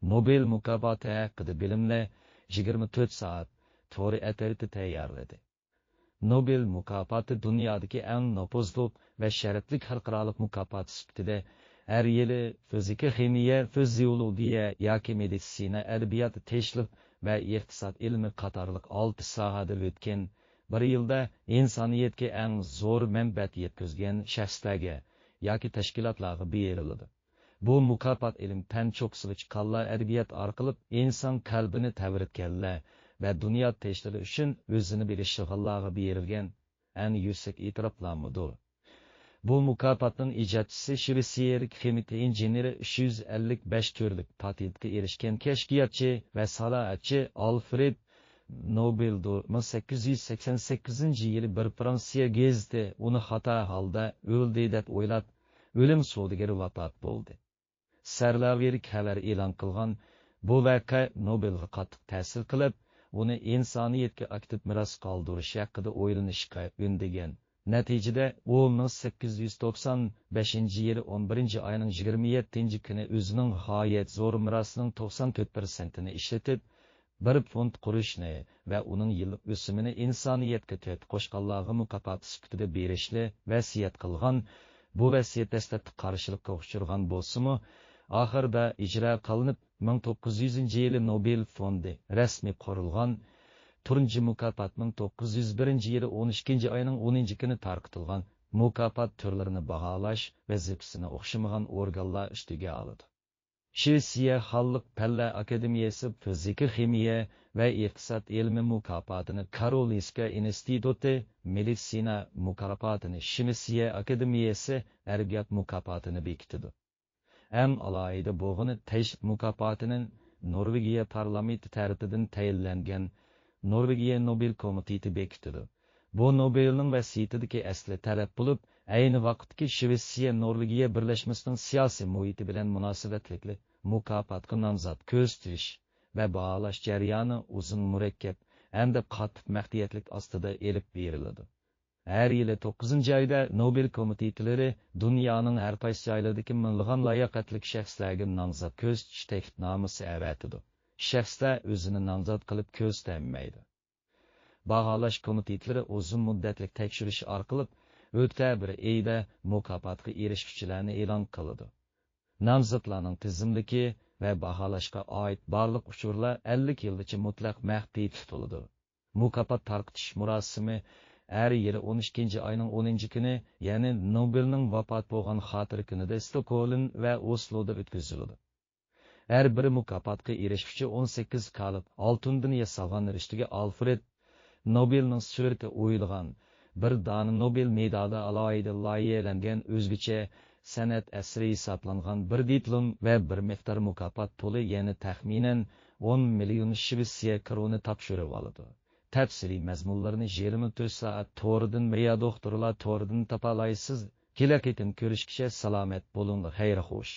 Nobel mukofoti haqida bilimli 24 soat to'g'ri atariti tayyorladi. Nobel mukofoti dunyodagi eng nopozliq va sharafli xalqaro mukofot sifatida har yili fizika, ximiya, fiziologiya yoki meditsina, adabiyot, tinchlik va iqtisod ilmi qatorliq 6 sohada o'tgan bir yilda insoniyatga eng zo'r manfaat yetkazgan shaxslarga yoki tashkilotlarga beriladi. Bu mukofot ilm fan cho'qsili chiqqanlar, adabiyot orqali inson qalbini tavritganlar va dunyo tinchligi uchun o'zini berishganlarga berilgan eng yuksak e'tiroflardir. Bu mukofotning ijodchisi shvetsiyalik ximik injeneri 355 turlik patentga erishgan kashfiyotchi va sanoatchi Alfred Nobeldir. 1888-yili bir Fransiya gazeti uni xato holda o'ldi deb o'ylab, o'lim savdogari vafot bo'ldi. Sarlaveri xabar e'lon qilgan bu voqea Nobelga qattiq ta'sir qilib, uni insoniyatga aktiv meros qoldirish haqida o'ylanishga undagan. Natijada u 1895-yili 11-oyning 27-kuni o'zining g'oyat zo'r merosining 94%ni ishlatib, 1 fond qurishni va uning yillik o'simini insoniyatga to't qo'shqanlarga mukofot sifatida berishni vasiyat qilgan. Bu vasiyat dastlabki qarshilikka uchragan bo'lsa-mu, oxirida ijro qilinib 1900-yili Nobel fondi rasmiy qurilgan. Turunchi mukofot 1901-yili 12-oyning 10-kuni tarqatilgan. Mukofot turlarini baholash vazifasini o'xshamagan organlar ustiga oladi. Shvetsiya Xalq fanlar akademiyasi fizika, ximiya va iqtisod ilmi mukofotini Karolinska instituti, meditsina mukofotini Shvetsiya akademiyasi, adabiyot mukofotini bekitdi. Ham alohida bo'lg'ini tinchlik mukofotining Norvegiya parlamenti tarafidan tayinlangan Norvegiya Nobel komiteti bekitdi. Bu Nobelning vasiyatidagi asli talab bo'lib, ayni vaqtdagi Shvetsiya Norvegiya birlashmasining siyosiy muhiti bilan munosabatli mukofotga nomzod ko'zitish va baholash jarayoni uzun, murakkab hamda qattiq maxfiyatlik ostida elib beriladi. Her yili 9-oyda Nobel komitetlari dunyoning har qaysi joylaridagi minglagan layoqatli shaxslarga nomzod ko'zitish taklifnomasi avatidi. Shaxslar o'zini nomzod qilib ko'rsatilmaydi. Baholash komitetlari uzun muddatli tekshirish orqali oktyabr oyida mukofotga erishuvchilarni e'lon qiladi. Nomzodlarning tizimligi va baholashga oid barliq uchurlar 50 yilgacha mutlaq maxfiy tutiladi. Mukofot tarqatish murosimi her yili 12-oyning 10-kuni, ya'ni Nobelning vafot bo'lgan xotir kunida Stokgolm va Osloda o'tkaziladi. Her bir mukofotga erishuvchi 18 kalit oltindan yasalgan rishtiga Alfred Nobelning surati o'yilgan bir dona Nobel medali alohida loyihalangan o'zgacha san'at asri hisoblangan bir diplom va bir miqdor mukofot puli, ya'ni taxminan 10 million Shvetsiya kroni topshirib oladi. Tafsiliy mazmunlarni 24 soat to'g'ridan Maria doktorlar to'g'ridan topa olasizlar. Kelaketini ko'rishgacha salomat bo'ling, xayr xo'sh.